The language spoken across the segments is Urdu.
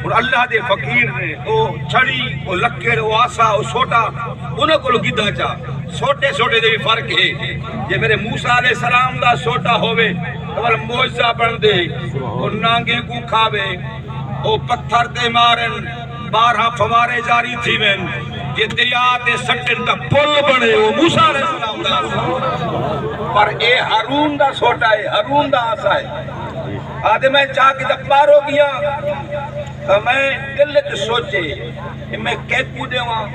اور اللہ دے فقیر نے او چھڑی او لکڑ او آسا او سوٹا انہاں کو گدھا چا سوٹے سوٹے دے بھی فرق ہے جے میرے موسیٰ علیہ السلام دا سوٹا ہوئے تو موجزہ بن دے او نانگے کو کھاوے او پتھر تے مارن 12 فوارے جاری تھی وین جے دریا تے سٹن دا پل بنے او موسیٰ علیہ السلام دا پر اے ہارون دا سوٹا ہے ہارون دا آسا ہے آدھے میں چاہ کے جب پار ہو گیا تو میں دل کے سوچے کہ میں کیکو دے وہاں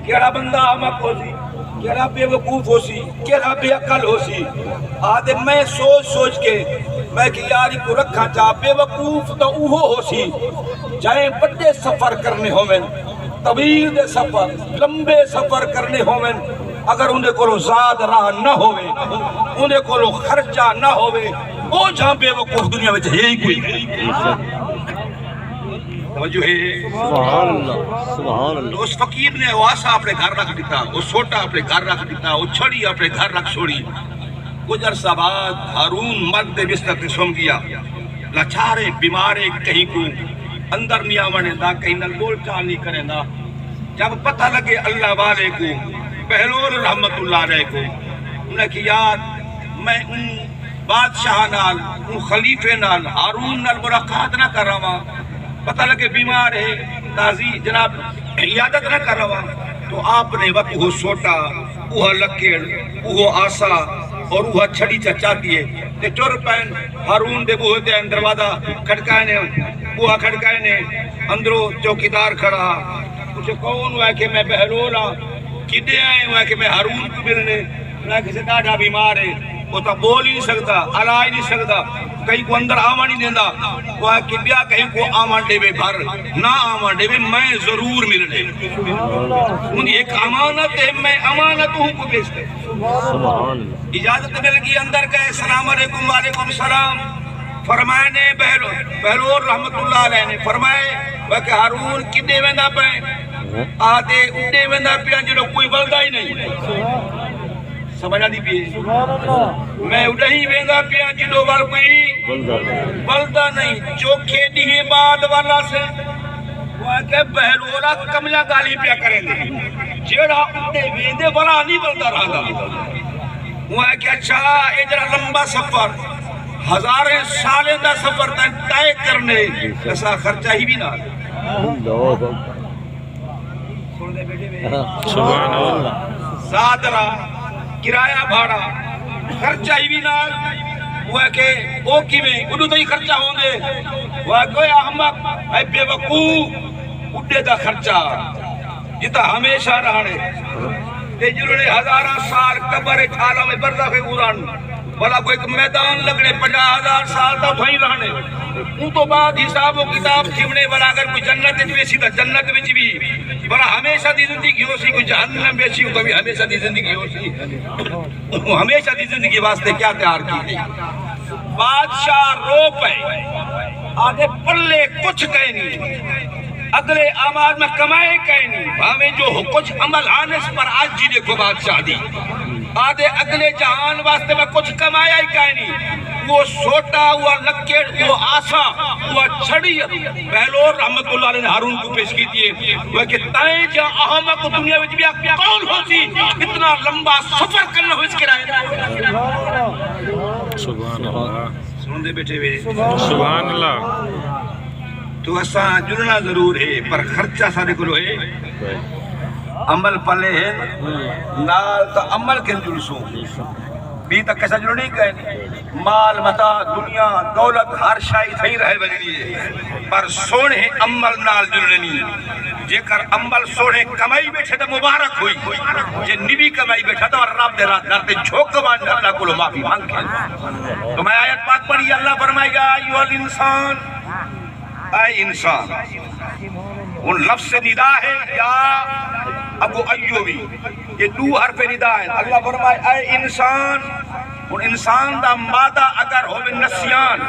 کیڑا بندہ آمک ہو سی کیڑا بے وقوف ہو سی کیڑا بے عقل ہو سی آدھے میں سوچ کے میں کہ یاری کو رکھا چاہ بے وقوف تو اوہو ہو سی جائیں بڑے سفر کرنے ہومن طویل دے سفر لمبے سفر کرنے ہومن اگر انہیں کو زاد راہ نہ ہوئے انہیں کو خرچہ نہ ہوئے وہ جہاں بے وقوف دنیا میں ہے ہی کوئی توجہ ہے سبحان اللہ سبحان اللہ. اس فقیر نے وہ آسا اپنے گھر رکھ دیتا وہ سوٹا اپنے گھر رکھ دیتا وہ چھڑی اپنے گھر رکھ چھوڑی کچھ عرصہ بعد ہارون مرد بستر تے سم گیا لاچارے بیمارے کہیں کو اندر نہیں آوانے دا کہیں نہ بول چال نہیں کریں دا جب پتہ لگے اللہ والے کو بہلول رحمت اللہ علیہ کو انہیں کہ یار میں ان بادشاہ نال ان خلیفے نال ہارون نال ملاقات نہ کر رہا پتہ لگے بیمار ہے تازی جناب عیادت نہ کر رہا تو آپ نے وقت وہ سوٹا وہ لکڑ وہ آسا اور وہ چھڑی چچا دیئے تے چور پین ہارون دے بوہ دے دروازہ کھڑکائے نے بوہ کھڑکائے نے اندروں چوکیدار کھڑا کچھ کون ہوا ہے کہ میں بہلولا کدے آئے ہوا ہے کہ میں ہارون کو ملنے میں کسی ڈاڈا بیمار ہے وہ تو بول ہی نہیں سکتا علا ہی نہیں سکتا کہیں کو اندر آمان نہیں دیندہ وہ ہے کہ بیا کہیں کو آمان دے بے بھر نہ آمان دے بے میں ضرور ملنے ان ایک امانت ہے میں امانت ہوں کو بیچتے اجازت مل گئی اندر گئے السلام علیکم وعلیکم السلام فرمائے نے بہلول رحمت اللہ علیہ نے فرمائے وہ کہ ہارون کدے ویندہ پہ آدھے اڈے ویندہ پہ جو کوئی بلدہ ہی نہیں سمجھا دی بھی میں اڈہی ویندہ پہ جدو بار کوئی بلدہ نہیں چوکھے دیئے بعد والا سے وہ کہ بہلولا کملہ گالی پہ کریں گے جیڑا اڈے ویندے والا نہیں بلدہ رہا وہ کہ اچھا اجرا لمبا سفر ہزاریں سالیں دا سفر طے کرنے ایسا خرچہ ہی بھی نہ سبحان اللہ زادرہ کرایہ بھاڑا خرچہ ہی بھی نہ وہ ہے کہ وہ کی میں انہوں تو ہی خرچہ ہوں گے وہ ہے کہ احمق اے بے وقوف اڈے دا خرچہ جتا ہمیشہ رہنے تے جنہوں نے ہزارہ سال قبر چھالا میں برزخ اوران بلا کوئی میدان لگنے 50,000 سال تا تھوئی رہنے ان تو بعد حساب و کتاب تھیونے بلا اگر کوئی جنت بیسی تا جنت بیچ بھی بلا ہمیشہ دی زندگی ہو سی کوئی جہنم بیسی ہو تو بھی ہمیشہ دی زندگی ہو سی ہمیشہ دی زندگی واسطے کیا تیار کی بادشاہ رو پہ آدھے پلے کچھ کہے نہیں اگلے آماد میں کمائے کہے نہیں ہمیں جو کچھ عمل آنے سے پر آج جی دیکھو بادشاہ دی آدھے اگلے جہان واسطے میں کچھ کمایا ہی کہے نہیں وہ سوٹا وہ لکڑ وہ آسا وہ چھڑی بہلول رحمت اللہ علیہ نے ہارون کو پیش کی دیئے وہ کہ تائیں جا احمق کو دنیا میں بھی کون ہو سی اتنا لمبا سفر کرنا ہو اس کے رائے سبحان اللہ سن دے بیٹھے ہوئے سبحان اللہ تو ایسا جننا ضرور ہے پر خرچہ سارے کو ہے عمل پلے ہے نال تا عمل کے جلسوں بھی تک کیسا جنو نہیں کہنے مال متا دنیا دولت ہر شائی تھی رہے بجنی ہے پر سونے عمل نال جنو نہیں جے کر عمل سونے کمائی بیٹھے تا مبارک ہوئی جے نبی کمائی بیٹھا تا رب دے رات درتے جھوک مان اللہ کو لو معافی مانگ کے تو میں آیت پاک پڑھی اللہ فرمائے گا ایوہ الانسان اے انسان ان لفظ سے ندا ہے یا ابو ایوبی یہ دو حرف ندا ہے اللہ فرمائے اے انسان ان انسان دا مادہ اگر ہوئے نسیان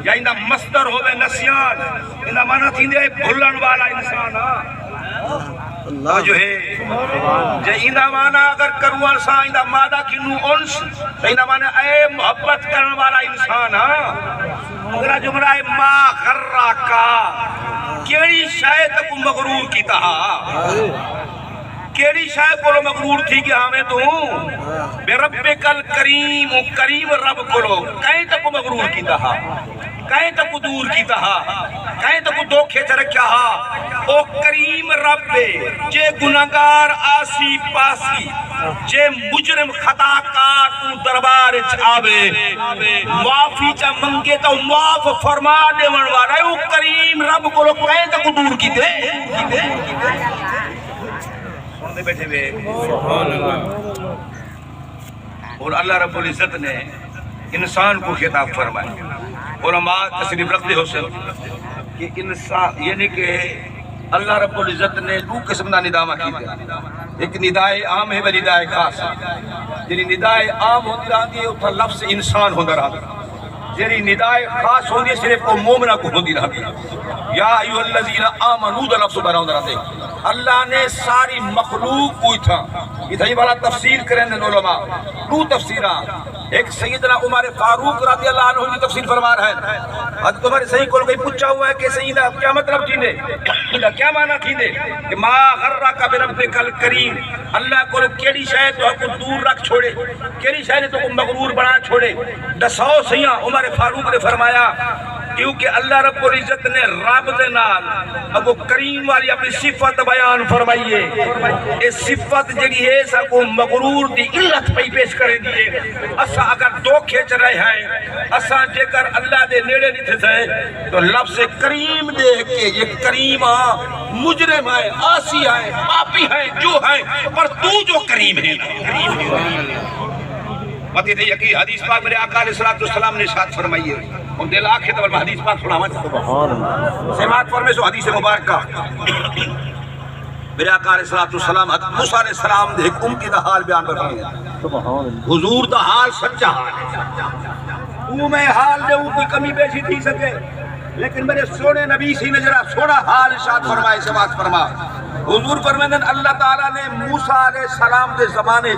یا اندہ مصدر ہوئے نسیان اندہ معنی تھی دے بھلن والا انسان اللہ جو ہے جے اندہ معنی اگر کروان سا اندہ مادہ کی نو انس تو اندہ معنی اے محبت کرنے والا انسان اگر جملہ ما غرہ کا کیڑی شاید کو مغرور کیتا کیڑی شاید کو مغرور تھی کہ ہمیں تو بے ربک الکریم کریم رب کو کہیں تک مغرور کیتا کہیں تک دور کیتا کہیں تک دھوکھے چ رکھیا او کریم رب جے گناہگار آسی پاسی جے مجرم خطا کار تو دربار چھاوے معافی چا منگے تو معاف فرما دیون والا او کریم رب کو کہیں تک دور کیتے سن دے بیٹھے ہوئے سبحان اللہ اور اللہ رب العزت نے انسان کو خطاب فرمایا علماء تصریف رکھتے ہو سب کہ انسان یعنی کہ اللہ رب العزت نے دو قسم کا ندامہ کیتے ایک ندائے عام ہے و ندائے خاص جنہی ندائے عام ہوتی رہتی ہے اتھا لفظ انسان ہوندہ رہتا جنہی ندائے خاص ہوندی ہے صرف کو مومنہ کو ہوندی رہتی یا ایوہ الذین آمنوا دا لفظ بنا ہوندہ رہتے اللہ نے ساری مخلوق کوئی تھا یہ یہ بڑا تفسیر کریں دن علماء دو تفسیران ایک سیدنا عمر فاروق رضی اللہ عنہ کی تفسیر فرما رہا ہے حضرت عمر صحیح کو کوئی پوچھا ہوا ہے کہ سیدہ کیا مطلب تھیندے کیا معنی تھیندے کہ ما غرک بربک الکریم اللہ کو کیڑی شاید تو کو دور رکھ چھوڑے کیڑی شاید تو کو مغرور بنا چھوڑے دسو سیاں عمر فاروق نے فرمایا کیونکہ اللہ رب العزت نے رب دے نال ابو کریم والی اپنی صفت بیان فرمائیے اس صفت جگی ہے سا کو مغرور دی علت پہ پیش کرے دیئے اسا اگر دو کھیچ رہے ہیں اسا جے کر اللہ دے نیڑے نہیں تھے تو لفظ کریم دیکھ کے یہ کریم مجرم ہے آسی ہے پاپی ہے جو ہے پر تو جو کریم ہے پتی تھے یقین حدیث پاک میرے آقا علیہ السلام نے ارشاد فرمائی ہے ہم دل آنکھیں تو حدیث پاک سناوا چاہتا سماعت فرمے سو حدیث مبارکہ میرے آقا علیہ السلام حضرت موسیٰ علیہ السلام دے حکم کی دا حال بیان فرمائے حضور دا حال سچا حال ہے وہ میں حال دے وہ کوئی کمی بیشی تھی سکے لیکن میرے سونے نبی سی نجرہ سونا حال ارشاد فرمائے سماعت فرما حضور فرمائے اللہ تعالیٰ نے موسیٰ علیہ السلام دے زمانے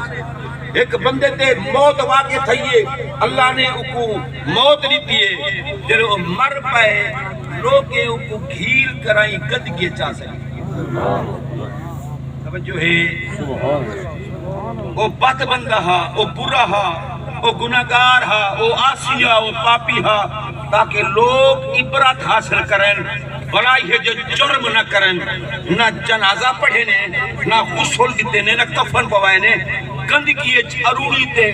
ایک بندے تے موت واقع تھئیے اللہ نے اکو موت لیتیے جنہوں مر پائے لوگے اکو گھیل کرائیں گد کے چاہ سکتے سمجھو ہے وہ بد بندہ ہا وہ برا ہا وہ گناہگار ہا وہ آسی ہا وہ پاپی ہا تاکہ لوگ عبرت حاصل کریں بڑائی ہے جو جرم نہ کریں نہ جنازہ پڑھے نے نہ غسل دیتے نے نہ کفن پوائے نے گندگی اروڑی تے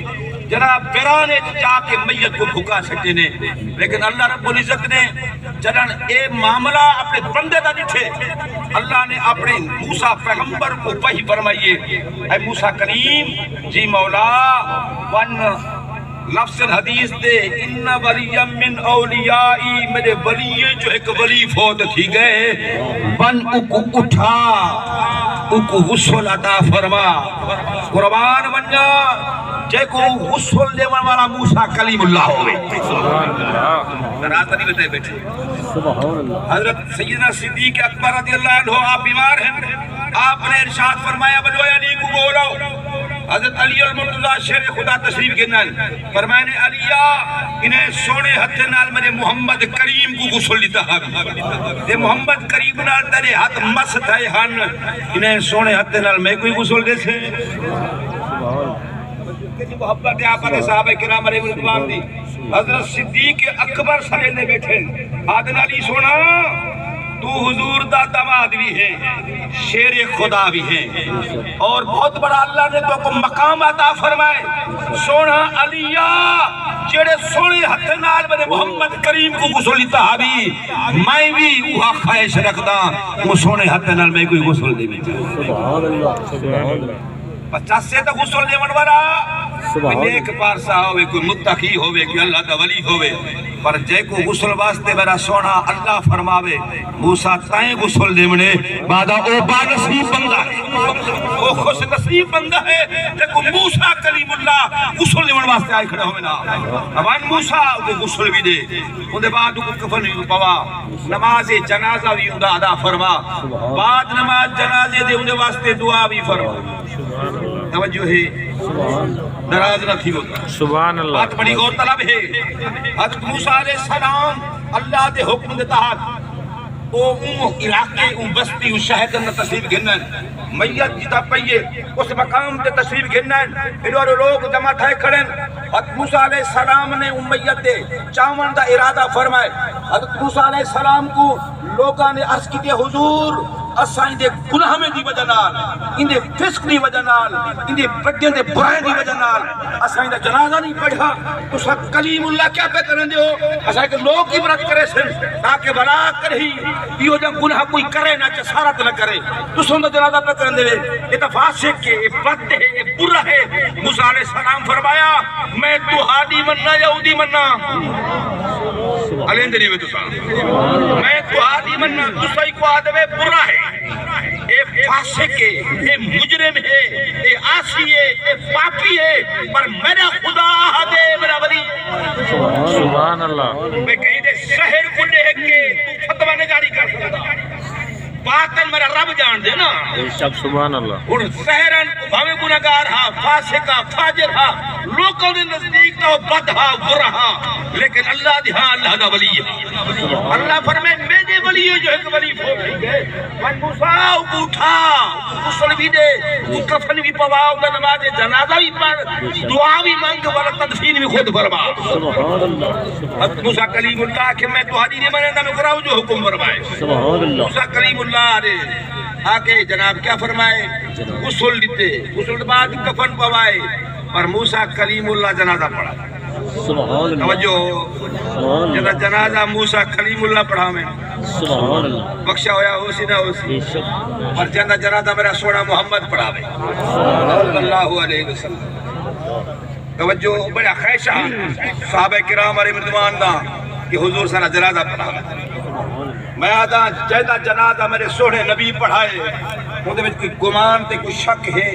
جناب پیرانے جا کے میت کو بھکا سکتے نے لیکن اللہ رب العزت نے جنان اے معاملہ اپنے بندے دا دیٹھے اللہ نے اپنے موسیٰ پیغمبر کو وحی فرمائیے اے موسیٰ کریم جی مولا ون لفظ حدیث دے ان ولی من اولیائی میرے ولی جو ایک ولی فوت تھی گئے بن اکو اٹھا اکو غسل عطا فرما قربان بنجا جے کو غسل دے والا موسیٰ کلیم اللہ ہوئے رات نہیں بتائے بیٹھے حضرت سیدنا صدیق اکبر رضی اللہ عنہ آپ بیمار ہیں آپ نے ارشاد فرمایا بلوے علی کو بولو حضرت علی المرتضی شیر خدا تشریف کے نال فرمانے علیہ انہیں سونے ہتھ نال میں محمد کریم کو غسل لیتا ہے محمد کریم نال تیرے ہاتھ مست ہے ہن انہیں سونے ہتھ نال میں کوئی غسل دے سے محبت آپ نے صحابہ کرام علیہ رضوان دی حضرت صدیق اکبر سرے نے بیٹھے آدن علی سونا تو حضور دا دماد بھی ہے شیر خدا بھی ہے اور بہت بڑا اللہ نے تو کو مقام عطا فرمائے سونا علیہ جڑے سونے ہتھ نال میں محمد کریم کو غسل صحابی میں بھی وہ خواہش رکھدا وہ سونے ہتھ نال میں کوئی غسل دے سبحان اللہ سبحان اللہ 50 سے تو غسل دے من والا کوئی نیک پارسا ہوئے کوئی متقی ہوئے کوئی اللہ دا ولی ہوئے پر جے کو غسل واسطے میرا سونا اللہ فرماوے موسیٰ تائیں غسل دے منے بعدا او با نصیب بندہ ہے او خوش نصیب بندہ ہے جے کو موسیٰ کلیم اللہ غسل دے من واسطے آئے کھڑے ہوئے نا اوان موسیٰ کو غسل بھی دے ان دے بعد کو کفن بھی پوا نماز جنازہ بھی اندہ ادا فرما بعد نماز جنازے دے ان دے واسطے دعا بھی فرما توجہ ہے ناراض نہ تھی ہوتا سبحان اللہ بات بڑی غور طلب ہے حضرت موسیٰ علیہ السلام اللہ دے حکم دیتا ہے او علاقے بستی شہر میں تشریف گھنن میت جتا پئیے اس مقام تے تشریف گھنن ادھر لوگ جمع تھے کھڑن حضرت موسیٰ علیہ السلام نے میت دے چاون دا ارادہ فرمائے حضرت موسیٰ علیہ السلام کو لوگاں نے عرض کی حضور اساں دے گناہ میں دی وجہ نال ان دے فسق دی وجہ نال ان دے بڑے دے برائے دی وجہ نال اساں دا جنازہ نہیں پڑھا تساں کلیم اللہ کیا پہ کرن دیو اساں کہ لوگ عبرت کرے سن تاکہ بلا کرہی یہ جو گناہ کوئی کرے نہ جسارت نہ کرے تساں دا جنازہ پہ کرن دے یہ تو فاسق ہے یہ بد ہے یہ برا ہے موسیٰ علیہ السلام فرمایا میں تو ہادی مننا یہودی مننا علیندری میں تساں میں تو ہادی مننا تساں کو آدمے برا ہے اے فاسق ہے اے مجرم ہے اے عاصی ہے اے پاپی ہے پر میرا خدا ہے میرا ولی سبحان اللہ میں کہیں دے شہر کو دیکھ کے فتوہ نے جاری کر سکتا باطن میرا رب جان دے نا سب سبحان اللہ اور شہرن بھاوے گناہگار ہا فاسق ہا فاجر ہا لوگوں نے نزدیک تو بد ہا برا ہا لیکن اللہ دی ہاں اللہ دا ولی ہے اللہ فرمائے میرے ولی جو ایک ولی پھوٹ گئے من موسیٰ کو اٹھا غسل بھی دے تو کفن بھی پواؤ دا نماز جنازہ بھی پڑھ دعا بھی مانگ والا تدفین بھی خود فرما سبحان اللہ حضرت موسیٰ کلیم اللہ کہ میں تو حدی نہیں منندہ میں کراؤں جو حکم فرمائے سبحان اللہ موسیٰ کلیم اللہ نے آکے جناب کیا فرمائے غسل دیتے غسل بعد کفن پوائے پر موسیٰ کلیم اللہ جنازہ پڑھا سبحان اللہ توجہ جنہ جنازہ موسیٰ کلیم اللہ پڑھا میں سبحان اللہ بخشا ہویا ہو سی نہ ہو سی اور جنہ جنازہ میرا سونا محمد پڑھا میں صلی اللہ علیہ وسلم توجہ بڑا خیشہ صحابہ کرام علیہ مردمان دا کہ حضور سارا جنازہ پڑھا میں آدھا جیدہ جنازہ میرے سوڑے نبی پڑھائے مجھے کوئی گمان تے کوئی شک ہے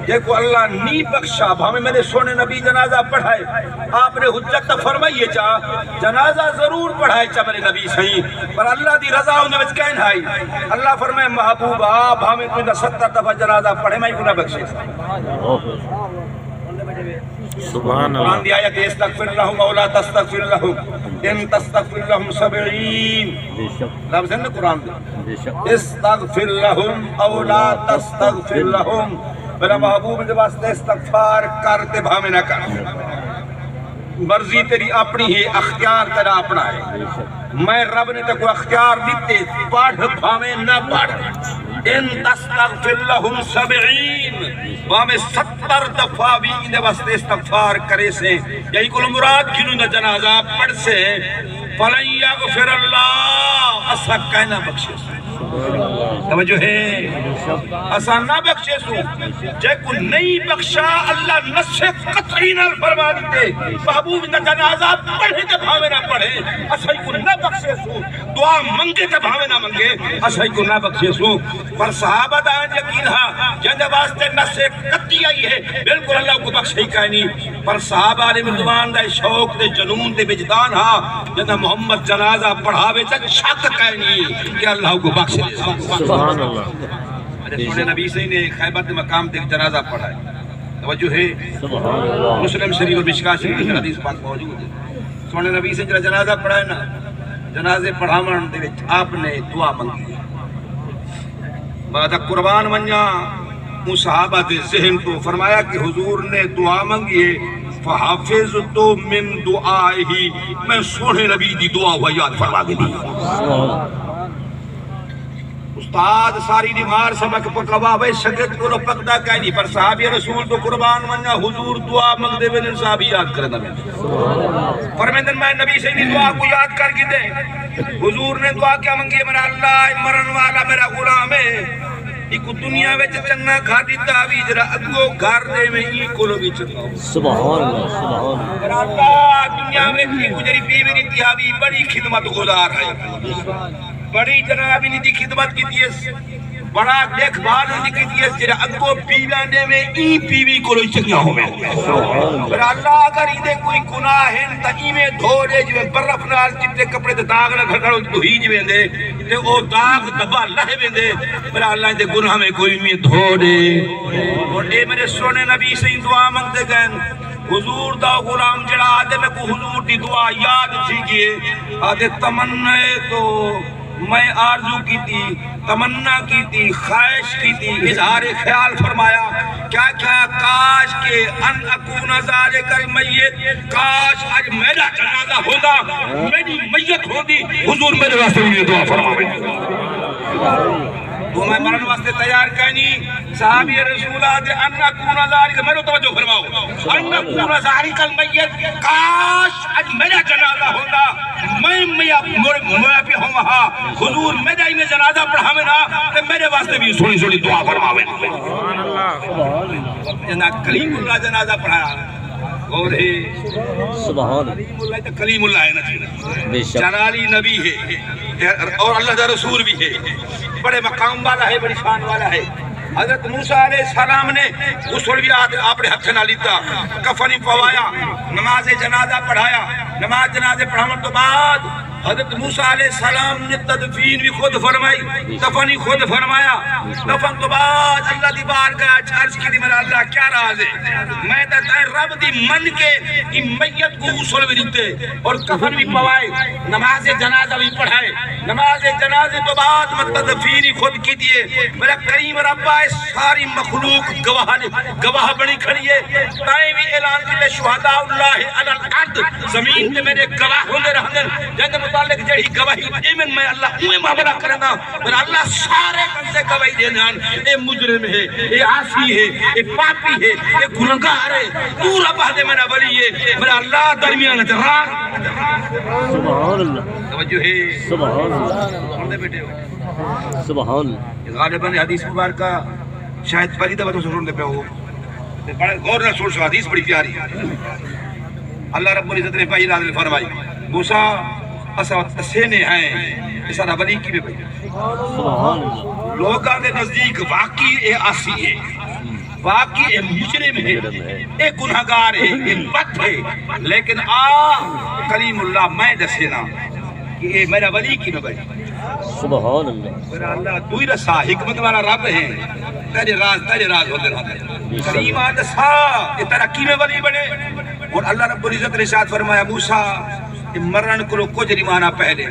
یہ کو اللہ نہیں بخشا بھامے میرے سونے نبی جنازہ پڑھائے آپ نے حجت تو فرمائیے چاہ جنازہ ضرور پڑھائے چاہ میرے نبی صحیح پر اللہ دی رضا انہیں بچ کہن آئی اللہ فرمائے محبوب آپ ہمیں کوئی نہ 70 دفعہ جنازہ پڑھے میں کو نہ بخشے سبحان قرآن اللہ دی آیت استغفر لهم او لا تستغفر لهم ان تستغفر لهم 70 لفظ ہے نا قرآن دے استغفر لهم او لا تستغفر لهم میرا محبوب کے واسطے استغفار کرتے بھامے نہ کر مرضی تیری اپنی ہے اختیار تیرا اپنا ہے میں رب نے تک اختیار دیتے پڑھ بھامے نہ پڑھ ان تستغفر لهم 70 وہاں 70 دفعہ بھی انہیں واسطے استغفار کرے سے یہی کل مراد کنوں نہ جنازہ پڑھ سے فَلَنْ يَغْفِرَ اللَّهُ اسا کہنا بخشے سے توجہ ہے اسا نہ بخشے سو جے کو نہیں بخشا اللہ نصف قطعی نہ فرما دیتے محبوب نہ جنازہ پڑھے تے بھاوے نہ پڑھے اسا کو نہ بخشے سو دعا منگے تے بھاوے نہ منگے اسا کو نہ بخشے سو پر صحابہ دا یقین ہا جندے واسطے نصف قطعی آئی ہے بالکل اللہ کو بخشے ہی کہنی پر صحابہ علیہ مردوان دا شوق دے جنون دے وجدان ہا جندہ محمد جنازہ پڑھاوے تے شک کہنی کہ اللہ کو بخشے سبحان اللہ سونے نبی سے نے خیبر کے مقام تک جنازہ پڑھا ہے توجہ ہے مسلم شریف اور مشکاہ شریف کی حدیث پاک موجود ہے سونے نبی سے جنازہ پڑھا ہے نا جنازے پڑھاون دے وچ آپ نے دعا منگی بعد قربان منیا ان صحابہ دے ذہن تو فرمایا کہ حضور نے دعا منگی ہے فحافظ تو من دعائہی میں سونے نبی دی دعا ہوا یاد فرما گئی استاد ساری دیمار سبق پکوا بھئی شگرد کو پکدا کہیں نہیں پر صحابی رسول تو قربان منیا حضور دعا مگ دے بین صحابی یاد کرنا میں فرمیندن میں نبی سے دعا کو یاد کر کی دے حضور نے دعا کیا منگی میرا اللہ مرن والا میرا غلام ہے ایک دنیا وچ چنگا کھا دیتا بھی جرا اگو گھر دے میں ای کولو بھی چنگا سبحان اللہ سبحان اللہ میرا اللہ دنیا میں گزری بیوی نتیا بھی بڑی خدمت گزار ہے بڑی جنابی نے دی خدمت کی دیس بڑا دیکھ بھال نے کی دیس جرا اگو پیوانے میں ای پیوی کو لوئی چکیا ہو میں پر اللہ اگر ایدے کوئی گناہ ہے تا ای میں دھو دے جو برف نال چٹے کپڑے تے داغ نہ گھڑو تو ہی جو دے تے او داغ دبا لہے ویندے پر اللہ دے گناہ میں کوئی میں دھو دے اور اے میرے سونے نبی سے دعا منگتے گئے حضور دا غلام جڑا آدھے میں کو حضور دی دعا یاد تھی کیے آدھے تمنے تو میں آرزو کی تھی، تمنا کی تھی، خواہش کی تھی، اظہار خیال فرمایا کیا کیا، کاش کے ان اکون ذالک المیت، کاش آج میرا جنازہ ہوگا، میری میت ہوگی، حضور میرے واسطے بھی دعا فرمائے تو میں مرن واسطے تیار کہنی صحابی رسول آدھے ان اکون ذالک، میرے توجہ فرماؤ، ان اکون ذالک المیت، کاش آج میرا جنازہ ہوگا، میں پہ ہوں وہاں، حضور میرا ہی میں جنازہ پڑھا میں نا، تو میرے واسطے بھی سوڑی سوڑی دعا فرماویں۔ جناب کلیم اللہ جنازہ پڑھایا اور سبحان کلیم اللہ تو کلیم اللہ ہے بے نا، شک جلالی نبی ہے اور اللہ کا رسول بھی ہے، بڑے مقام والا ہے، بڑی شان والا ہے۔ حضرت موسیٰ علیہ السلام نے اس وقت بھی آپ نے ہتھ نہ لیتا، کفنی پوایا، نماز جنازہ پڑھایا، نماز جنازے پڑھانے تو بعد حضرت موسیٰ علیہ السلام نے تدفین بھی خود فرمائی، دفنی خود فرمایا، دفن تو بعد اللہ دی بارگاہ عرض کی دی میرا اللہ کیا راز ہے، میں تے رب دی من کے میت کو غسل بھی دیتے اور کفن بھی پوائے، نماز جنازہ بھی پڑھائے، نماز جنازے تو بعد میں تدفین خود کی دیے، میرا کریم ربا ساری مخلوق گواہ بنی کھڑی ہے، تائیں بھی اعلان کیتے شہداء اللہ علی الارض، زمین تے میرے گواہ ہوندے رہندے، جن متعلق جڑی گواہی ایمن میں اللہ اوے معاملہ کرنا، میرا اللہ سارے بندے گواہی دینا، اے مجرم ہے، اے عاصی ہے، اے پاپی ہے، اے گنہگار ہے، تو رب دے میرا ولی ہے، میرا اللہ درمیان ترا سبحان اللہ توجہ ہے، سبحان اللہ سن دے بیٹے سبحان اللہ غالباً حدیث مبارکہ شاید پہلی دفعہ تو سن دے پہ ہو، بڑے غور نہ سن سو، حدیث بڑی پیاری ہے۔ اللہ رب العزت نے پہلی نازل فرمائی موسیٰ اسا سینے ہیں اس طرح ولی کی بھی بھئی سبحان اللہ لوگاں دے نزدیک واقعی اے آسی ہے، واقعی اے مجرم ہے، اے گنہگار ہے، اے بد ہے، لیکن کلیم اللہ میں دسینا کہ اے میرا ولی کی بھی بھئی سبحان اللہ میرا اللہ تو ہی رسا حکمت والا رب ہے، تیرے راز ہوتے رہتے کریم آدسا یہ ترقی میں ولی بنے۔ اور اللہ رب العزت نے ارشاد فرمایا موسیٰ مرن کو کچھ نہیں مانا پہلے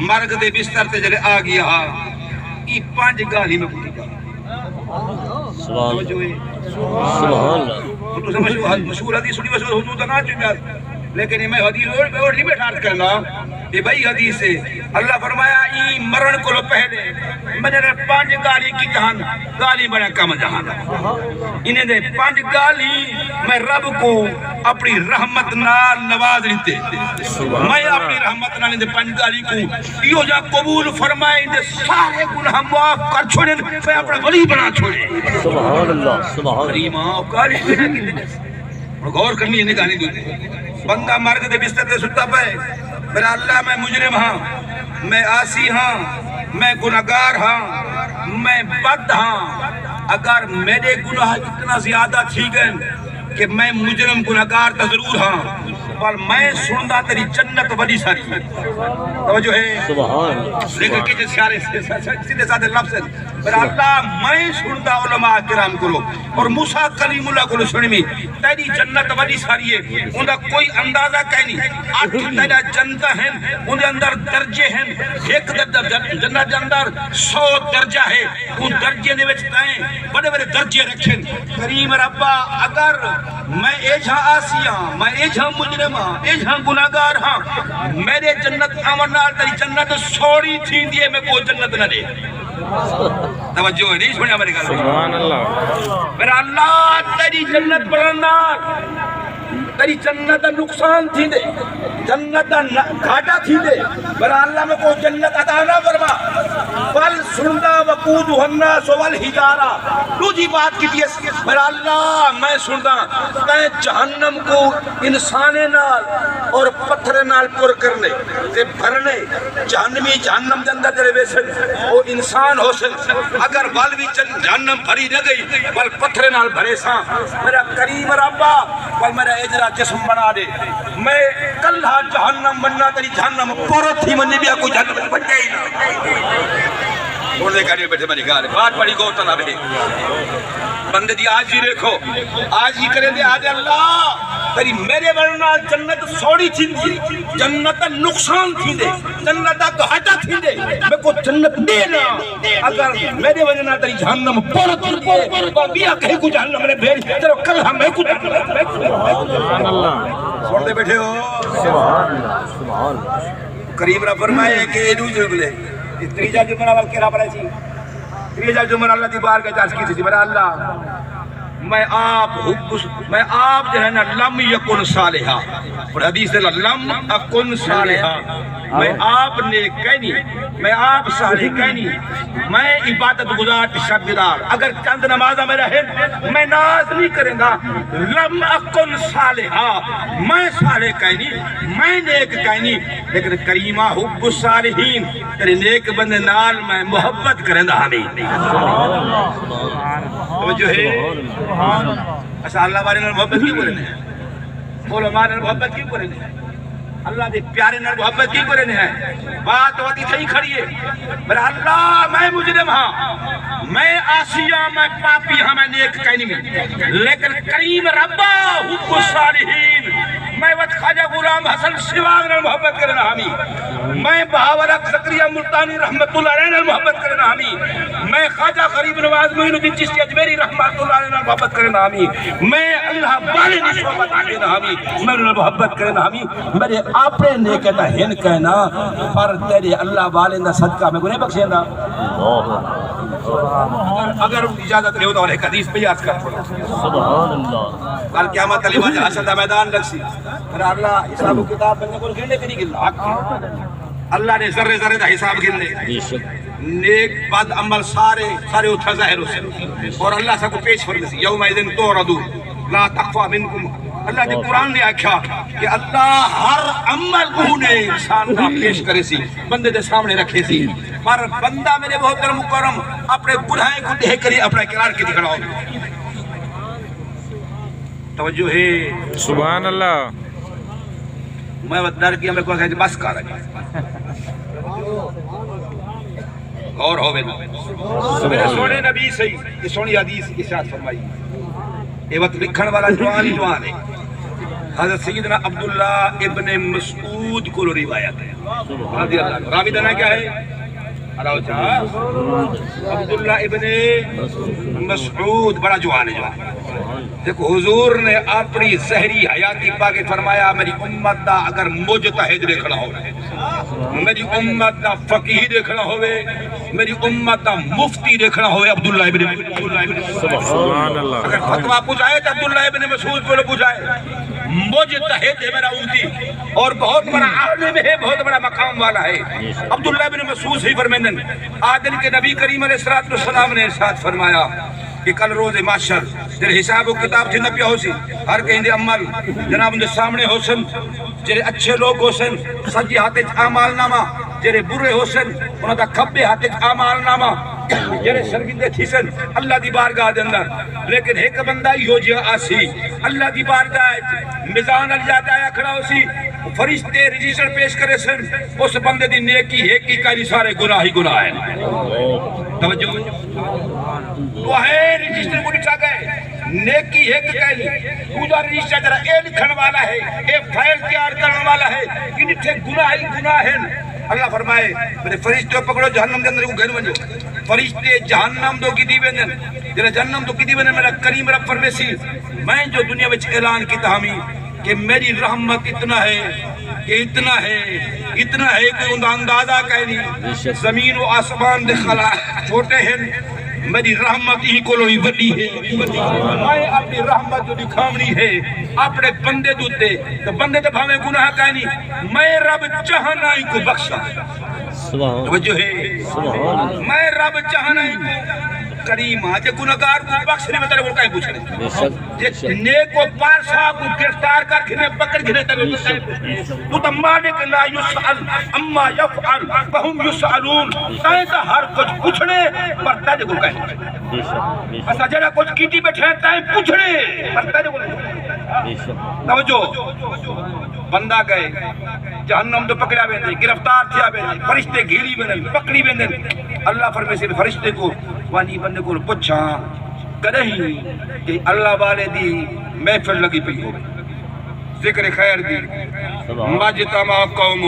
مرگ دے بستر تے جڑے آ گیا ای 5 گالی میں پوری گا سبحان اللہ سبحان اللہ تو مشہور حدیث سنی مشہور حضور نہ چنیا، لیکن میں حدیث اور نہیں بیٹھا کرنا یہ بھائی حدیث ہے۔ اللہ فرمایا ای مرن کو پہلے میں نے 5 گالی کی جہان گالی بڑا کم جہان انہیں دے 5 گالی میں رب کو اپنی رحمت نال نواز لیتے، میں اپنی رحمت نال دے 5 گالی کو یہ جا قبول فرمائے دے سارے گناہ معاف کر چھوڑے، میں اپنا ولی بنا چھوڑے۔ سبحان اللہ سبحان کریم گالی غور کرنی ہے نگاہ نہیں دوتے بندہ مرگ دے بستر دے ستا پہ میرا اللہ میں مجرم ہاں، میں عاصی ہاں، میں گناہگار ہاں، میں بد ہاں، اگر میرے گناہ اتنا زیادہ تھی گئے کہ میں مجرم گناہگار تا ضرور ہاں پر میں سندا تیری جنت بڑی ساری توجہ ہے سبحان اللہ لیکن کہ سارے سیدھے سادھے لفظ ہیں میرا اللہ میں سندا علماء کرام کو اور موسیٰ کلیم اللہ کو سنی میں تیری جنت بڑی ساری ہے انہا کوئی اندازہ کہیں نہیں 8 تیرا جنت ہیں انہا اندر درجے ہیں ایک جنت کے اندر 100 درجہ ہے ان درجے نے وچتائیں بڑے بڑے درجے رکھیں کریم ربا اگر میں ایجھا آسی ہاں میں ایجھا مجرم ہاں ایجھا گناہگار ہاں میرے جنت آمرنال تیری جنت سوڑی تھی دیئے میں کوئی جنت نہ دے توجہ ہے نہیں سنیا میرے گھر سبحان اللہ میرا اللہ تیری جنت برنار تیری جنت نقصان تھی دے جنت گھاٹا تھی دے میرا اللہ میں کوئی جنت عطا نہ فرما بل سندا وقودہ الناس والحجارہ دوسری بات کی دیئے میرا اللہ میں سندا کہ جہنم کو انسانے نال اور پتھر نال پر کرنے تے بھرنے جہنمی جہنم دے اندر جڑے ویسن وہ انسان ہو سن اگر بل بھی جہنم بھری نہ گئی بل پتھر نال بھرے ساں میرا کریم ربا بل میرا اجرا جسم بنا دے میں کلھا جہنم بننا تیری جہنم پورت ہی منی بیا کوئی جہنم بن گئی نہ چھوڑنے کا نہیں بیٹھے میری گاہ بات پڑی گوتا نہ بیٹھے بندے دی آج ہی دیکھو آج ہی کریں دے آج اللہ تری میرے ورنہ جنت سوڑی تھیندی جنت نقصان تھیندے جنت گھاٹا تھیندے میں کو جنت دینا اگر میرے ورنہ تری جہنم پور تھیندے تو بیا کہیں کو جہنم نے بھیج چلو کل ہم میں کو سبحان اللہ سوڑ دے بیٹھے ہو سبحان اللہ سبحان اللہ قریب رہ فرمائے کہ ایڈو جگلے تریجا جمعہ وقت کہنا پڑا چی تریجا جمعہ اللہ دی بار کا چاس کی تھی میرا اللہ میں آپ جو ہے نا لم یکن صالحہ اور حدیث ہے لم اکن صالحہ میں آپ نیک کہنی میں آپ صالح کہنی میں عبادت گزار شبدار اگر چند نمازہ میں رہے میں ناز نہیں کریں گا لم اکن صالحہ میں صالح کہنی میں نیک کہنی لیکن کریمہ حب الصالحین تیرے نیک بندے نال میں محبت کریں دا ہمیں تو جو ہے اچھا اللہ بارے نال محبت کیوں کرنے ہیں بولو مارے محبت کیوں کرنے ہیں اللہ دے پیارے نال محبت کیوں کرنے ہیں بات ہوتی تھی کھڑی ہے میرا اللہ میں مجرم ہاں میں آسیہ میں پاپی ہاں میں نیک کہنی میں لیکن کریم ربا حب الصالحین میں وقت خواجہ غلام حسن سواگ نال محبت کرنا ہمیں میں بہاورک زکریہ ملتانی رحمت اللہ علیہ نال محبت کرنا ہمیں میں خواجہ غریب نواز معین الدین چشتی اجمیری رحمت اللہ علیہ نال محبت کرنا ہمیں میں اللہ والے نے صحبت آگینا ہمیں میں انہوں محبت کرنا ہمیں میرے آپے نے کہنا ہن کہنا پر تیرے اللہ والے نے صدقہ میں گنے بخشے نا اگر اجازت رہے ہو تو ایک حدیث پہ یاد کر سبحان اللہ کل قیامت علی وجہ حسد میدان لگسی میرا اللہ حساب و کتاب بندے کو گھنے کے نہیں گلنا اللہ نے ذرے ذرے دا حساب گھنے نیک بد عمل سارے اتھا ظاہر ہو سے اور اللہ سے کو پیش فرمسی یوم ایدن توردو لا تقفا منکم اللہ نے قرآن نے آکھا کہ اللہ ہر عمل انہیں انسان کا پیش کرے سی بندے دے سامنے رکھے سی پر بندہ میرے بہت در مکرم اپنے گناہیں کو دے کری اپنا اقرار کی دکھڑا ہو توجہ ہے سبحان اللہ میں ڈر کیا میں کہا کہ بس کر رہا غور ہوئے میرے سونے نبی صحیح یہ سونی حدیث ارشاد فرمائی یہ وقت لکھن والا جوان ہے حضرت سیدنا عبداللہ ابن مسعود کو روایت ہے رضی اللہ عنہ راوی دنا کیا ہے عبداللہ ابن مسعود بڑا جوان ہے جوان دیکھو حضور نے اپنی زہری حیاتی پاکے فرمایا میری امت دا اگر مجتہد دیکھنا ہوئے میری امت دا فقیہ دیکھنا ہوئے میری امت دا مفتی دیکھنا ہوئے عبداللہ ابن سبحان اللہ اگر فتوہ پوچھائے تو عبداللہ ابن مسعود کو پوچھائے مجتہد ہے میرا امتی اور بہت بڑا عالم ہے بہت بڑا مقام والا ہے عبداللہ ابن مسعود ہی فرمیندن آدن کے نبی کریم علیہ السلام نے ارشاد فرمایا کہ کل روز معاشر جرے حساب و کتاب تھی نہ پیا ہو سی ہر کہیں دے عمل جناب ان دے سامنے ہو سن جرے اچھے لوگ ہو سن سجی ہاتھے اعمال نامہ جرے برے ہو سن انہوں دا کھبے ہاتھے اعمال نامہ جرے شرگندے تھی سن اللہ دی بارگاہ دے اندر لیکن ایک بندہ ہی ہو جیا آسی اللہ دی بارگاہ میزان الجادہ آیا کھڑا ہو سی فرشتے رجسٹر پیش کرے سن اس بندے دی نیکی ایک کی کاری سارے گناہ ہی گناہ ہیں توجہ تو ہے رجسٹر کو لکھا گئے نیکی ایک کہلی دوسرا رجسٹر جرا اے لکھن والا ہے اے فائل تیار کرنے والا ہے کہ تھے گناہ ہی گناہ ہیں اللہ فرمائے میرے فرشتے پکڑو جہنم کے اندر کو گھر ونجو فرشتے جہنم دو کی دی ویندن جرا جہنم دو کی دی ویندن میرا کریم رب فرمیسی میں جو دنیا وچ اعلان کی تاہمی کہ میری رحمت اتنا ہے کہ اتنا ہے کہ ان اندازہ کہنی زمین و آسمان دے خلا چھوٹے ہیں میری رحمت ہی کو لوئی وڈی ہے میں اپنی رحمت جو دکھاونی ہے اپنے بندے دوتے تو بندے تو بھاویں گناہ کہنی میں رب چاہنا ہی کو بخشا توجہ ہے میں رب چاہنا ہی کو کریم آجے گناہگار کو بخشنے میں ترے وہ کہیں پوچھنے جے نیک و پارسا کو گرفتار کر کھنے پکڑ کھنے ترے وہ کہیں پوچھنے تو تا مالک لا یسعل اما یفعل فہم یسعلون تائیں تا ہر کچھ پوچھنے پر تجھے کو کہیں پوچھنے اسا جڑا کچھ کیٹی بیٹھے ہیں تائیں پوچھنے پر تجھے کو کہیں توجہ بندہ گئے جہنم تو پکڑا بیندے گرفتار تھیا بیندے فرشتے گھیری بیندے پکڑی بیندے اللہ فرمے سے فرشتے کو وانی بندے کو پوچھا کدہیں کہ اللہ والے دی محفل لگی پئی ہو ذکر خیر دی مجتمع قوم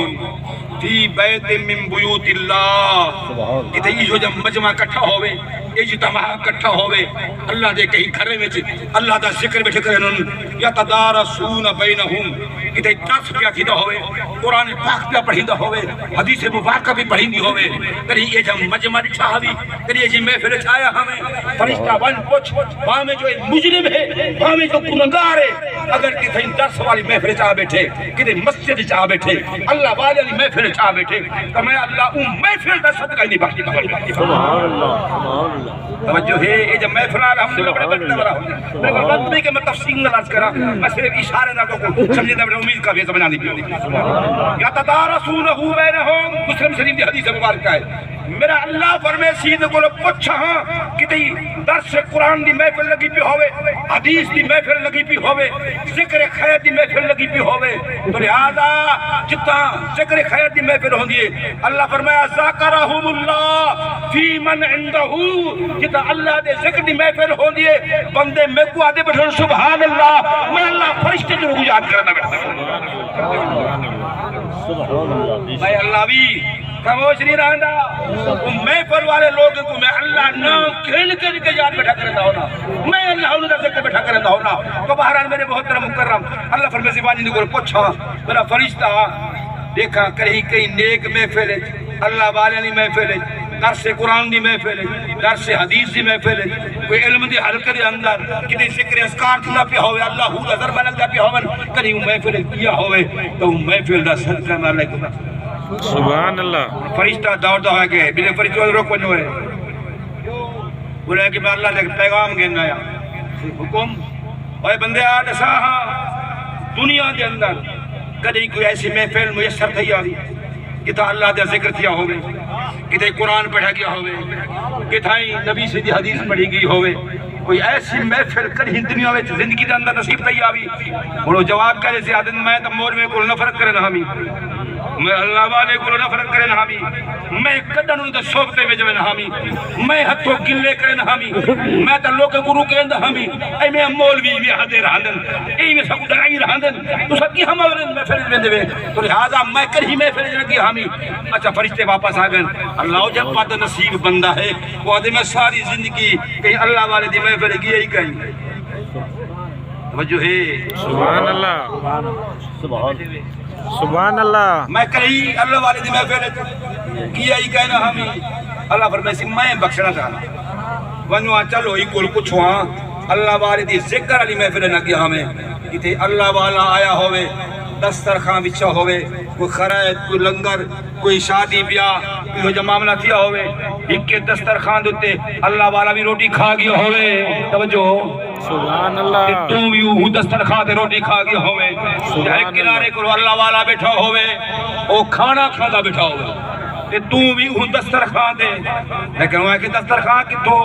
فی بیت من بیوت اللہ کہ یہ جو جب مجمع اکٹھا ہوئے اجتماع اکٹھا ہوئے اللہ دے کہیں گھرے میں اللہ دا ذکر بیٹھے کرن یا تدارسون بینہم کہ درس پیا کھیدا ہوئے قرآن پاک پیا پڑھیندہ ہوئے حدیث مبارکہ بھی پڑھیندی ہوئے کری یہ جب مجمع اچھا ہوئی کری یہ جی محفل چھایا ہمیں فرشتہ بن پوچھ وہاں میں جو ایک مجرم ہے وہاں میں جو گنہگار ہے اگر کہیں درس والی محفل چاہ بیٹھے کہیں مسجد چاہ بیٹھے اللہ والی محفل چاہ بیٹھے تو میں اللہ محفل دا صدقہ نہیں باقی کروں سبحان اللہ سبحان اللہ توجہ ہے یہ جب محفل آ رہا ہم نے بڑے بڑے بڑا ہوں میں بات نہیں کہ میں تفصیل نہ لاز کرا میں صرف اشارے نہ کو سمجھے میں امید کا بھی سمجھا نہیں پڑی یا تدارسونہ بینہم مسلم شریف کی حدیث مبارکہ ہے میرا اللہ فرمے سیدھے کو پوچھا ہاں کہ تی درس قرآن دی محفل لگی پی ہوئے حدیث دی محفل لگی پی ہوئے ذکر خیر دی محفل لگی پی ہوئے تو لہذا جتا ذکر خیر دی محفل ہوں دیئے اللہ فرمایا ذاکرہم اللہ فی من عندہو جتا اللہ دے ذکر دی محفل ہوں دیئے بندے میں کو آدھے بٹھن سبحان اللہ میں اللہ فرشتے جو رکو یاد کرنا بیٹھتا میں اللہ بھی خاموش نہیں رہندا محفل والے لوگوں کو میں اللہ نام کھیل کے یاد بیٹھا کرتا ہونا میں اللہ انہوں نے ذکر بیٹھا کرتا ہونا تو بہرحال میرے محترم مکرم اللہ فرمے زبانی نے کو پوچھا میرا فرشتہ دیکھا کہیں نیک محفل ہے اللہ والے نہیں محفل ہے درس قرآن دی محفل ہے درس حدیث دی محفل ہے کوئی علم دی حلقے دے اندر کدی ذکر اذکار تھا پیا ہوئے اللہ ہو نظر بنل دا پیا ہوئے کہیں محفل کیا ہوئے تو محفل دا صدقہ میں اللہ کو سبحان اللہ فرشتہ دوڑتا ہے کہ میرے فرشتہ روک بنو ہے بولے کہ میں اللہ نے پیغام گھننا آیا حکم اوے بندے آدھسا ہاں دنیا دے اندر کدی کوئی ایسی محفل میسر تھی آئی کتا اللہ دے ذکر تھیا ہوئے کتا قرآن پڑھا گیا ہوئے کتا نبی سے دی حدیث پڑھی گئی ہوئے کوئی ایسی محفل کدی دنیا میں زندگی دے اندر نصیب تھی آئی انہوں جواب کرے سے آدھن میں تم مور میں کل نفرت کرنا ہمیں میں اللہ والے کو نفرت کرے نہ ہمیں میں قدن ان دے صحبتے میں جوے نہ ہمیں میں ہتھوں گلے کرے نہ ہمیں میں تا لوگ گروہ کے اندر ہمیں اے میں مولوی میں حدے رہاندن اے میں سب ڈرائی رہاندن تو سب کی ہم اولن میں فرج بندے ہوئے تو لہذا میں کر ہی میں فرج رکھی ہمیں اچھا فرشتے واپس آگئن اللہ جب بات نصیب بندہ ہے وہ آدھے میں ساری زندگی کہیں اللہ والے دی میں فرج گیا ہی کہیں توجہ ہے سبحان اللہ سبحان اللہ میں کہیں اللہ والے دی میں پہلے کیا ہی کہنا ہمیں اللہ فرمائے سے میں بخشنا چاہنا ونوہ چلو ہی کل کچھ وہاں اللہ والے دی ذکر علی میں پہلے نہ کیا ہمیں کہ اللہ والا آیا ہوئے دسترخوان بچھا ہوئے کوئی خرائط کوئی لنگر کوئی شادی بیاہ کوئی جو معاملہ تھیا ہوئے ایک کے دسترخوان دیتے اللہ والا بھی روٹی کھا گیا ہوئے توجہ سبحان اللہ تم بھی ہوں دسترخوان دے روٹی کھا گیا ہوئے ایک کنارے کو اللہ والا بیٹھا ہوئے وہ کھانا کھانا بیٹھا ہوئے تم بھی ہوں دسترخوان دے لیکن وہ ہے کہ دسترخوان کی تو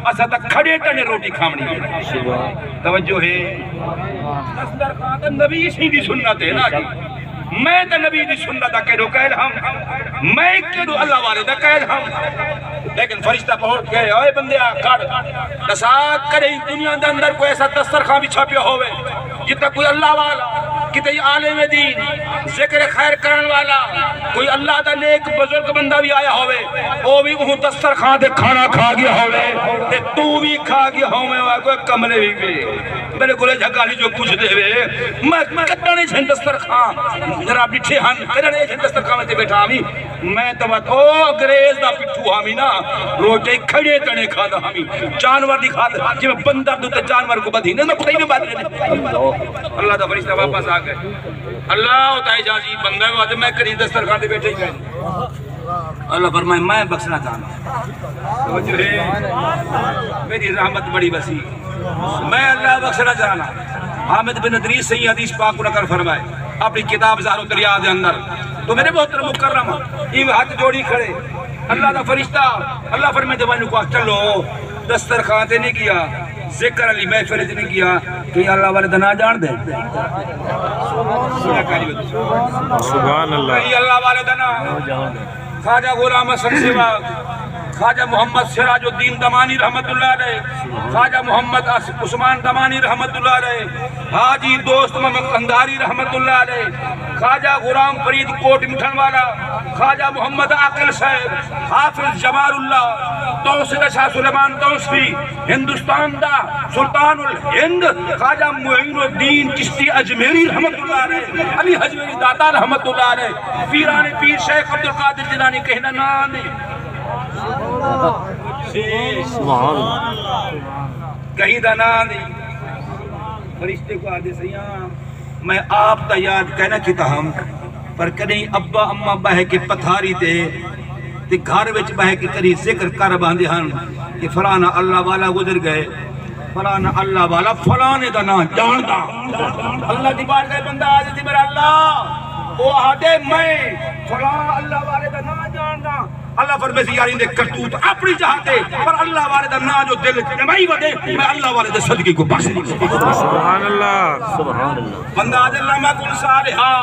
اسا تک کھڑے ٹنے روٹی کھامنی ہے توجہ ہے دسترخوان تے نبی سیدھی سنت ہے نا میں تے نبی دی سنت دا کہہ قائل ہم میں کہہ اللہ والے دا قائل ہم لیکن فرشتہ پہنچ گئے اوے بندیا کر دسات کرے دنیا دے اندر کوئی ایسا دسترخوان بچھا پیا ہوئے جتا کوئی اللہ والا کتے عالم دین ذکر خیر کرن والا کوئی اللہ دا نیک بزرگ بندہ بھی آیا ہوئے وہ بھی وہ دسترخوان دے کھانا کھا گیا ہوئے تو بھی کھا گیا ہوئے کوئی کملے بھی گئے میرے کولے جھگالی جو پوچھ دے ہوئے میں کتنے چھن دسترخوان ذرا بٹھے ہم کتنے چھن دسترخوان تے بیٹھا ہمیں میں تو بات او انگریز دا پٹھو ہمیں نا روٹے کھڑے تنے کھادا ہمیں جانور دی کھادا جب بندر دو تے جانور کو بدھی نہیں میں کتائی میں بات رہے اللہ دا فرشتہ واپس آ گئے اللہ ہوتا ہے جازی بندہ ہے وہاں میں کری دسترخوان دے بیٹھے ہی گئے اللہ فرمائے میں بخشنا چاہنا میری رحمت بڑی وسیع میں اللہ بخشنا چاہنا حامد بن ادریس سے یہ حدیث پاک کو نقل فرمائے اپنی کتاب زہر و دریا دے اندر تو میرے محترم مکرم یہ ہاتھ جوڑی کھڑے اللہ دا فرشتہ اللہ فرمائے دیوانی کو چلو دسترخوان تے نہیں کیا ذکر علی محفل تے نہیں کیا کہ اللہ والے دنا جان دے سبحان اللہ اللہ والے دنا خواجہ غلام حسن سوا خواجہ محمد سراج الدین دمانی رحمت اللہ علیہ، خواجہ محمد عثمان دمانی رحمت اللہ علیہ، حاجی دوست محمد قنداری رحمت اللہ علیہ، خواجہ غلام فرید کوٹ مٹھن والا، خواجہ محمد عاقل صاحب، حافظ جمال اللہ، توسیع شاہ سلیمان توسوی، ہندوستان دا سلطان الہند خواجہ معین الدین چشتی اجمیری رحمت اللہ علیہ، علی حجویری داتا رحمت اللہ علیہ، پیران پیر شیخ عبدالقادر جیلانی کہنا نانے کہیں دانا نہیں فرشتے کو آدھے سیاں میں آپ تا یاد کہنا کیتا ہم پر کہیں ابا اممہ بہے کے پتھاری تے گھر وچ بہے کے کری ذکر کر باندھے ہن کہ فلانا اللہ والا گزر گئے، فلانا اللہ والا فلانے دا نام جاندا، اللہ دی بار گئے بندہ آدھے تھی میرا اللہ وہ آدھے میں فلاں اللہ والے دا نام جاندا، اللہ فرمے سے یاری دے کرتوت اپنی چاہتے پر اللہ والے دا نام جو دل جمعی ودے میں اللہ والے دے صدقے کو بخش دی۔ سبحان اللہ سبحان اللہ۔ بندہ آدھے اللہ میں کن صالحہ،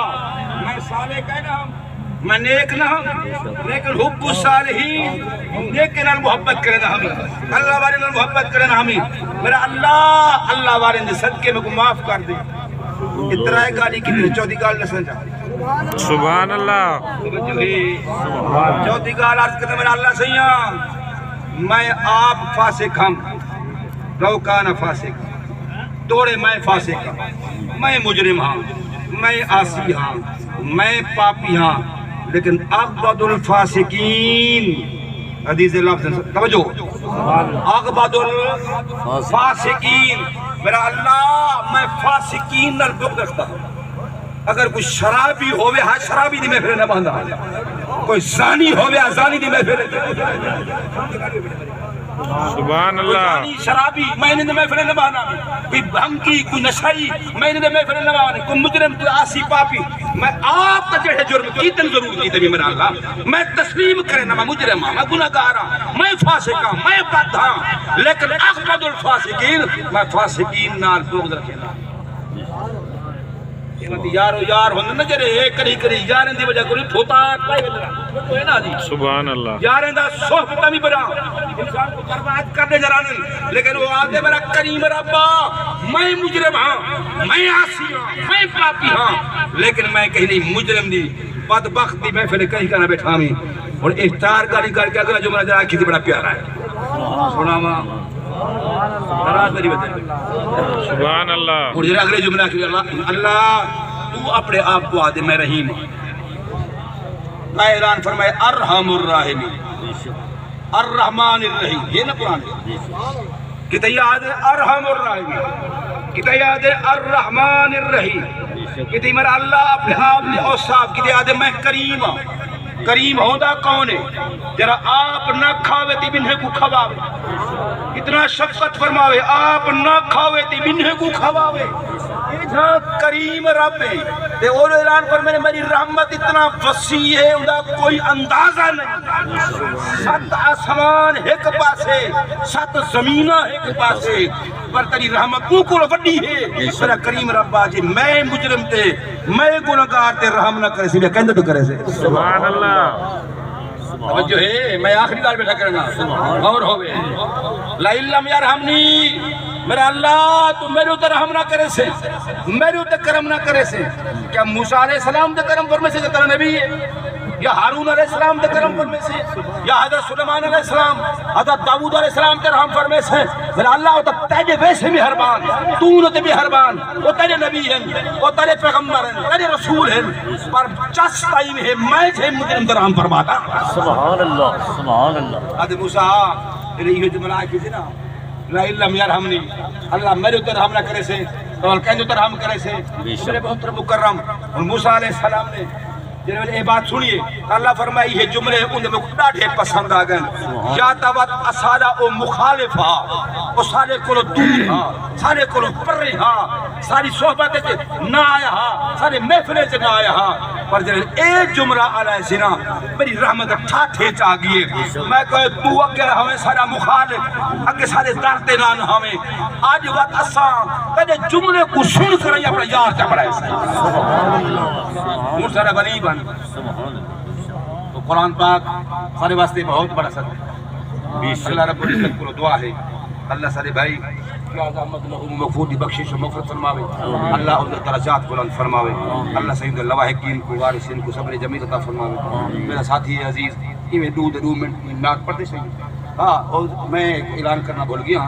میں صالح کہنا ہم میں نیک نہ ہم لیکن حب الصالحین نیک کے نال محبت کرنا ہمیں، اللہ والے نال محبت کرنا ہمیں، میرا اللہ والے نے صدقے میں کو معاف کر دے۔ اترائے گالی کی دے چوتھی گال نہ سنجا سبحان اللہ چوتھی گال عرض کرنے میرا اللہ سیاں میں آپ فاسق ہم روکانا فاسق توڑے میں فاسق ہوں، میں مجرم ہاں، میں عاصی ہاں، میں پاپی ہاں، لیکن اغبد الفاسقین حدیث لفظ توجہ اغبد الفاسقین میرا اللہ میں فاسقین نال بغض رکھتا ہوں۔ اگر کوئی شرابی ہوئے ہاں شرابی دی محفل نہ باندھا، کوئی زانی ہوئے ہاں زانی دی محفل سبحان اللہ، کوئی شرابی میں نے محفل نہ باندھا، کوئی بھنکی کوئی نشائی میں نے محفل نہ باندھا، کوئی مجرم کوئی عاصی پاپی میں آپ کا جڑے جرم کیتن ضرور کیتے بھی میرا اللہ میں تسلیم کرنا میں مجرم ہاں، میں گناہگار ہاں، میں فاسق ہاں، میں بد ہاں، لیکن اغبد الفاسقین میں فاسقین نال بغض رکھنا۔ یارو یار ہوندے نہ جڑے ایک کری کری یارن دی وجہ کوئی پھوتا پائے کوئی نہ دی سبحان اللہ، یارن دا صحبت بھی بڑا انسان کو برباد کر دے جرانن، لیکن وہ آدھے میرا کریم ربا میں مجرم ہاں، میں عاصی ہاں، میں پاپی ہاں، لیکن میں کہیں نہیں مجرم دی بدبخت دی محفل کہیں کا نہ بیٹھا میں اور افطار کاری کر کے اگلا جملہ جرا کسی بڑا پیارا ہے سنا ماں سبحان اللہ، اور جرا اگلے جملہ کہ اللہ تو اپنے آپ کو آدھے میں رحیم ہوں، اعلان فرمائے ارحم الراحمین الرحمن الرحیم، یہ نا قرآن کتنا یاد ہے ارحم الراحمین، کتنا یاد ہے الرحمن الرحیم، کتنا میرا اللہ اپنے آپ نے اوصاف کتنا یاد ہے میں کریم ہوں، کریم ہوندہ کون ہے جرا آپ نہ کھاوے تی بنہ کو کھواوے، اتنا شفقت فرماوے آپ نہ کھاوے تی بنہ کو کھواوے، اتنا کریم رب ہے تے اور اعلان پر میری رحمت اتنا وسیع ہے اندھا کوئی اندازہ نہیں، 7 آسمان ایک پاسے 7 زمینہ ایک پاسے پر تری رحمت کو وڈی ہے میرا کریم رب آجی میں مجرم تے میں گناہگار تے رحم نہ کرے سی میں کہندے تو کرے سے سبحان اللہ، توجہ ہے میں آخری گال بیٹھا کرنا اور ہوئے لَإِلَّمْ يَرْحَمْنِي میرا اللہ تو میرے اتر رحم نہ کرے سے میرے اتر کرم نہ کرے سے کیا موسیٰ علیہ السلام دے کرم فرمے سے جتنا نبی ہے یا ہارون علیہ السلام دے کرم فرمے سے یا حضرت سلیمان علیہ السلام حضرت داؤد علیہ السلام دے رحم فرمے سے میرا اللہ تو تیجے ویسے بھی حربان تو نے بھی حربان وہ تیرے نبی ہیں وہ تیرے پیغمبر ہیں تیرے رسول ہیں پر چس ٹائم ہے میں جھے مجھے اندر رحم فرماتا سبحان اللہ سبحان اللہ۔ حضرت موسیٰ یہ جملہ آئی تھی نا لَإِلَّمْ يَرْحَمْنِي اللہ میرے اتر رحم نہ کرے سے تو کہیں اتر رحم کرے سے میرے بہت مکرم اور موسیٰ علیہ السلام نے جنہوں نے یہ بات سنیے اللہ فرمائی یہ جملے انہیں میں ڈاڑھے پسند آگئے یا تاوات اسارا او مخالف ہاں او سارے کلو دور ہاں سارے کلو پرے ہاں ساری صحبتیں سے نہ آیا ہاں سارے محفلے سے نہ آیا ہاں پر جنہوں ایک جملہ علیہ سنا میری رحمت ٹھاٹھے چاہیے میں کہے تو اگر ہمیں سارا مخالف اگر سارے دارتے نان ہمیں آج وقت اساں کہنے جملے کو سن کر یہ اپنا یار چپڑا ہے مجھ سارا غریب تو قرآن پاک سارے واسطے بہت بڑا سر ہے اللہ رب العزت کو دعا ہے اللہ سارے بھائی مغفوری بخشش و مغفرت فرماوے اللہ ان کے درجات بلند فرماوے اللہ سید اللواحقین کو وارثین کو صبر جمیل عطا فرماوے میرا ساتھی عزیز میں 2 منٹ نعت پڑھتے صحیح ہاں اور میں اعلان کرنا بھول گیا